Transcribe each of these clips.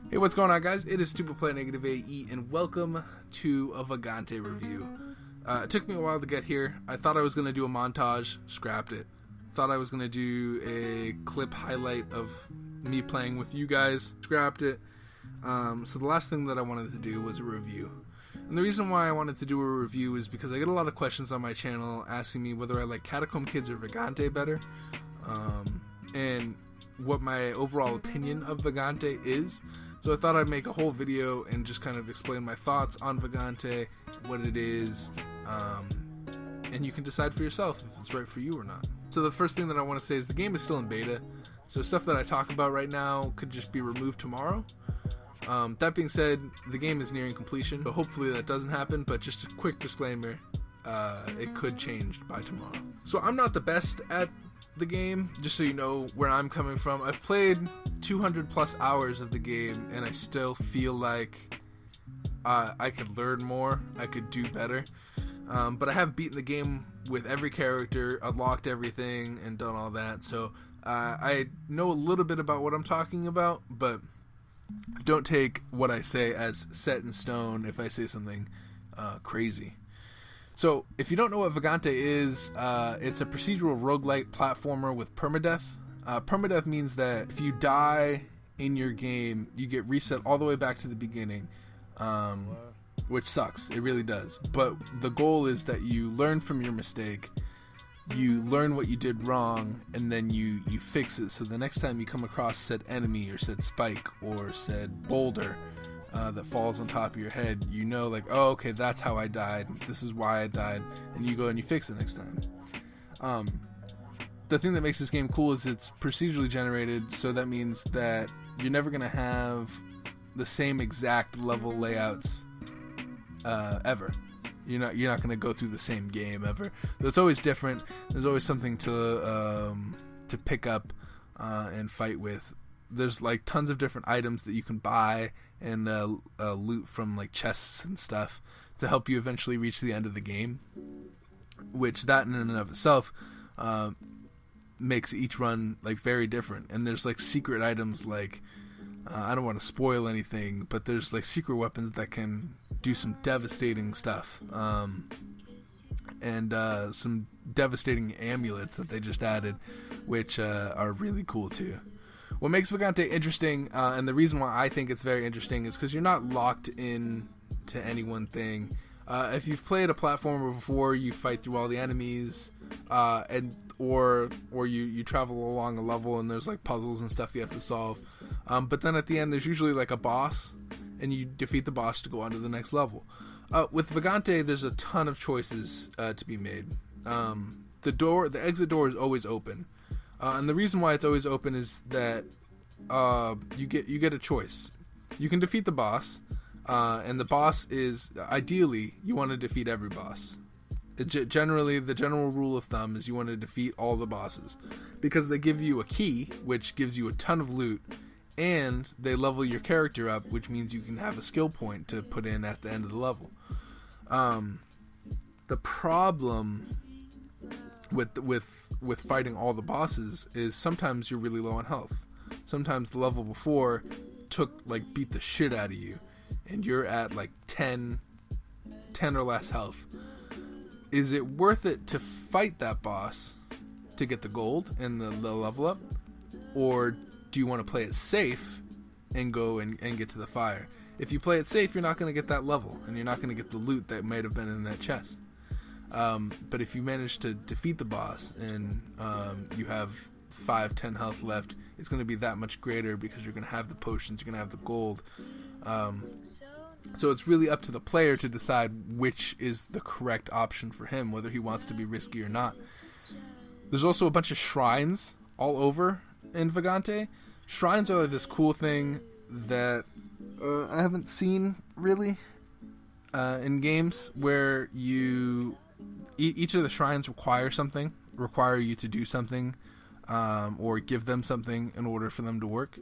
Hey, what's going on, guys? It is Stupid Player NegativeAE, and welcome to a Vagante review. It took me a while to get here. I thought I was going to do a montage, scrapped it. Thought I was going to do a clip highlight of me playing with you guys, scrapped it. So the last thing that I wanted to do was a review. And the reason why I wanted to do a review is because I get a lot of questions on my channel asking me whether I like Catacomb Kids or Vagante better, and what my overall opinion of Vagante is. So I thought I'd make a whole video and just kind of explain my thoughts on Vagante, what it is, and you can decide for yourself if it's right for you or not. So the first thing that I want to say is the game is still in beta, so stuff that I talk about right now could just be removed tomorrow. That being said, the game is nearing completion, so hopefully that doesn't happen, but just a quick disclaimer, it could change by tomorrow. So I'm not the best at the game, just so you know where I'm coming from. I've played 200 plus hours of the game and I still feel like I could learn more, I could do better, but I have beaten the game with every character, unlocked everything and done all that, so I know a little bit about what I'm talking about, but don't take what I say as set in stone if I say something crazy. So, if you don't know what Vagante is, it's a procedural roguelite platformer with permadeath. Permadeath means that if you die in your game, you get reset all the way back to the beginning, which sucks. It really does. But the goal is that you learn from your mistake, you learn what you did wrong, and then you fix it. So the next time you come across said enemy or said spike or said boulder that falls on top of your head, you know, like, oh, okay, that's how I died, this is why I died, and you go and you fix it next time. The thing that makes this game cool is it's procedurally generated, so that means that you're never going to have the same exact level layouts ever. You're not going to go through the same game ever. So it's always different. There's always something to pick up and fight with. There's like tons of different items that you can buy and loot from like chests and stuff to help you eventually reach the end of the game, which that in and of itself makes each run like very different. And there's like secret items, like I don't want to spoil anything, but there's like secret weapons that can do some devastating stuff, and some devastating amulets that they just added, which are really cool too. What makes Vagante interesting, and the reason why I think it's very interesting, is because you're not locked in to any one thing. If you've played a platformer before, you fight through all the enemies, or you travel along a level and there's like puzzles and stuff you have to solve. But then at the end there's usually like a boss, and you defeat the boss to go on to the next level. With Vagante, there's a ton of choices to be made. The exit door is always open. And the reason why it's always open is that you get a choice. You can defeat the boss, and the boss is, ideally, you want to defeat every boss. Generally, the general rule of thumb is you want to defeat all the bosses, because they give you a key, which gives you a ton of loot, and they level your character up, which means you can have a skill point to put in at the end of the level. The problem with fighting all the bosses is sometimes you're really low on health. Sometimes the level before beat the shit out of you, and you're at like 10 or less health. Is it worth it to fight that boss to get the gold and the level up, or do you want to play it safe and go and get to the fire? If you play it safe, you're not going to get that level, and you're not going to get the loot that might have been in that chest. But if you manage to defeat the boss and you have 5-10 health left, it's going to be that much greater because you're going to have the potions, you're going to have the gold. So it's really up to the player to decide which is the correct option for him, whether he wants to be risky or not. There's also a bunch of shrines all over in Vagante. Shrines are like this cool thing that I haven't seen really in games, where each of the shrines require you to do something, or give them something in order for them to work.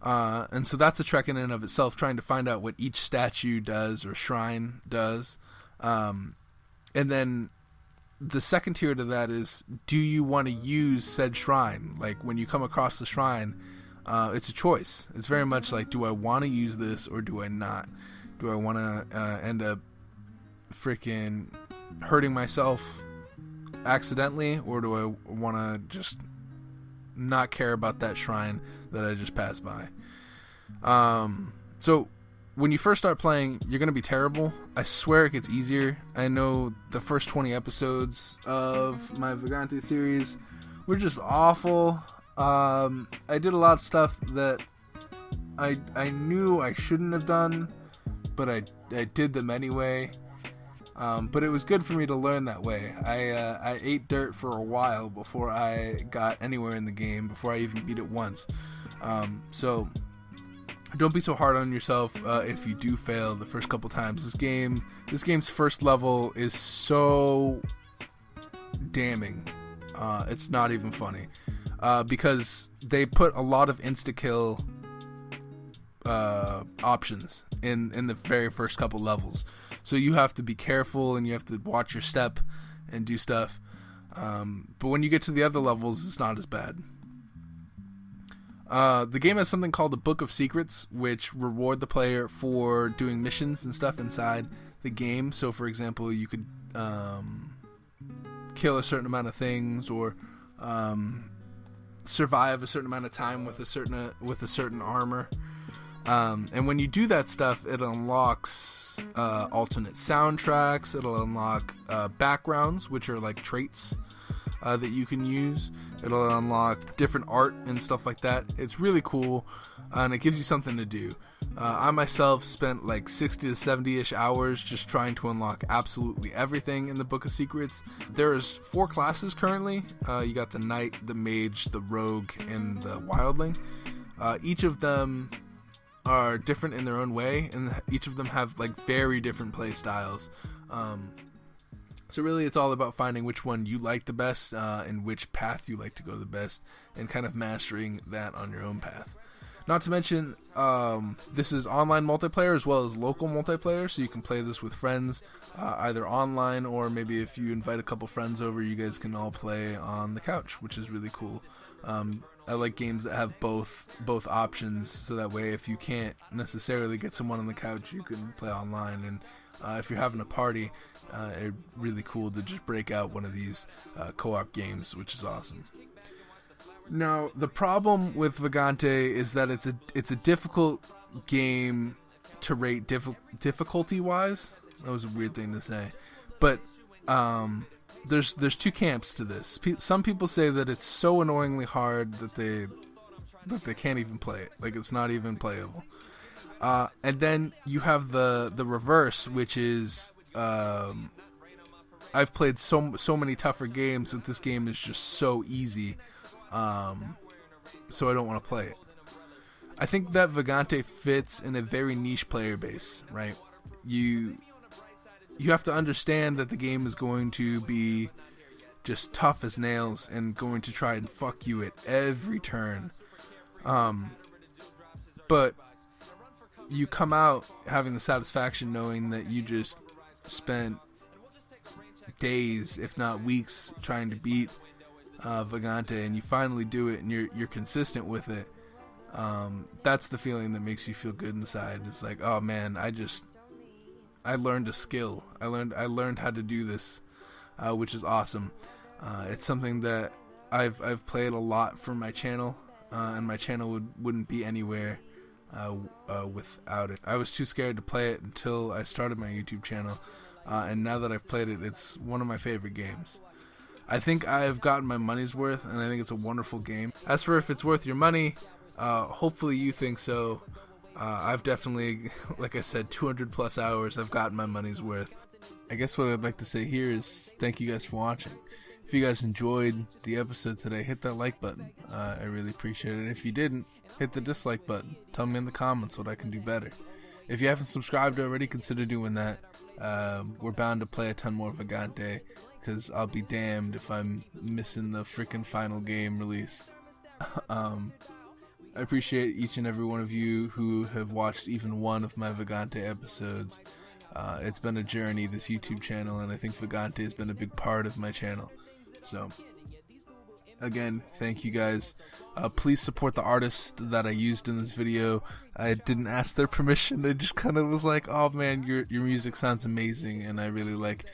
And so that's a trek in and of itself, trying to find out what each statue does or shrine does. And then the second tier to that is, do you want to use said shrine? Like when you come across the shrine, it's a choice. It's very much like, do I want to use this or do I not? Do I want to end up freaking hurting myself accidentally, or do I want to just not care about that shrine that I just passed by? So when you first start playing, you're going to be terrible. I swear it gets easier. I know the first 20 episodes of my Vagante series were just awful. I did a lot of stuff that I knew I shouldn't have done, but I did them anyway. But it was good for me to learn that way. I ate dirt for a while before I got anywhere in the game, before I even beat it once. So don't be so hard on yourself if you do fail the first couple times. This game's first level is so damning. It's not even funny. Because they put a lot of insta-kill options in the very first couple levels. So you have to be careful and you have to watch your step and do stuff. But when you get to the other levels, it's not as bad. The game has something called the Book of Secrets, which reward the player for doing missions and stuff inside the game. So, for example, you could kill a certain amount of things, or survive a certain amount of time with a certain armor. And when you do that stuff, it unlocks alternate soundtracks. It'll unlock backgrounds, which are like traits that you can use. It'll unlock different art and stuff like that. It's really cool, and it gives you something to do. I myself spent like 60 to 70-ish hours just trying to unlock absolutely everything in the Book of Secrets. There's 4 classes currently. You got the Knight, the Mage, the Rogue, and the Wildling. Each of them are different in their own way, and each of them have like very different play styles. So really it's all about finding which one you like the best, and which path you like to go the best, and kind of mastering that on your own path. Not to mention, this is online multiplayer as well as local multiplayer, so you can play this with friends, either online, or maybe if you invite a couple friends over, you guys can all play on the couch, which is really cool. I like games that have both options, so that way if you can't necessarily get someone on the couch, you can play online. And if you're having a party, it's really cool to just break out one of these co-op games, which is awesome. Now, the problem with Vagante is that it's a difficult game to rate difficulty-wise. That was a weird thing to say. But there's 2 camps to this. Some people say that it's so annoyingly hard that they can't even play it. Like, it's not even playable. And then you have the reverse, which is I've played so many tougher games that this game is just so easy. So I don't want to play it. I think that Vagante fits in a very niche player base, right? You have to understand that the game is going to be just tough as nails and going to try and fuck you at every turn. But you come out having the satisfaction knowing that you just spent days, if not weeks, trying to beat Vagante, and you finally do it, and you're consistent with it. That's the feeling that makes you feel good inside. It's like, oh man, I learned a skill. I learned how to do this, which is awesome. It's something that I've played a lot for my channel, and my channel wouldn't be anywhere without it. I was too scared to play it until I started my YouTube channel, and now that I've played it, it's one of my favorite games. I think I've gotten my money's worth, and I think it's a wonderful game. As for if it's worth your money, hopefully you think so. I've definitely, like I said, 200 plus hours, I've gotten my money's worth. I guess what I'd like to say here is thank you guys for watching. If you guys enjoyed the episode today, hit that like button. I really appreciate it. If you didn't, hit the dislike button. Tell me in the comments what I can do better. If you haven't subscribed already, consider doing that. We're bound to play a ton more Vagante, because I'll be damned if I'm missing the freaking final game release. I appreciate each and every one of you who have watched even one of my Vagante episodes. It's been a journey, this YouTube channel, and I think Vagante has been a big part of my channel. So, again, thank you guys. Please support the artist that I used in this video. I didn't ask their permission. I just kind of was like, oh man, your music sounds amazing, and I really like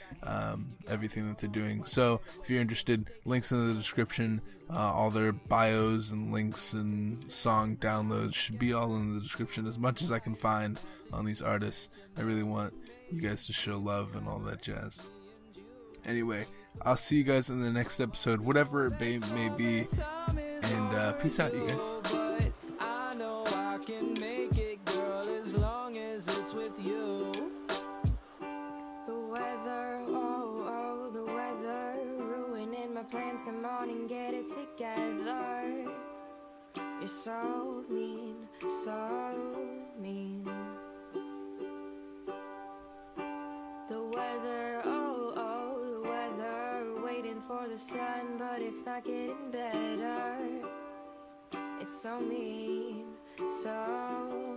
everything that they're doing. So if you're interested, links in the description. All their bios and links and song downloads should be all in the description, as much as I can find on these artists. I really want you guys to show love and all that jazz. Anyway, I'll see you guys in the next episode, whatever it may be, and peace out, you guys. I know I can make it, girl, as long as it's with you. The weather, oh, the weather, ruining my plans. Come on and get it together. You're so mean, so mean. The weather, oh, the weather, waiting for the sun, but it's not getting better. It's so mean, so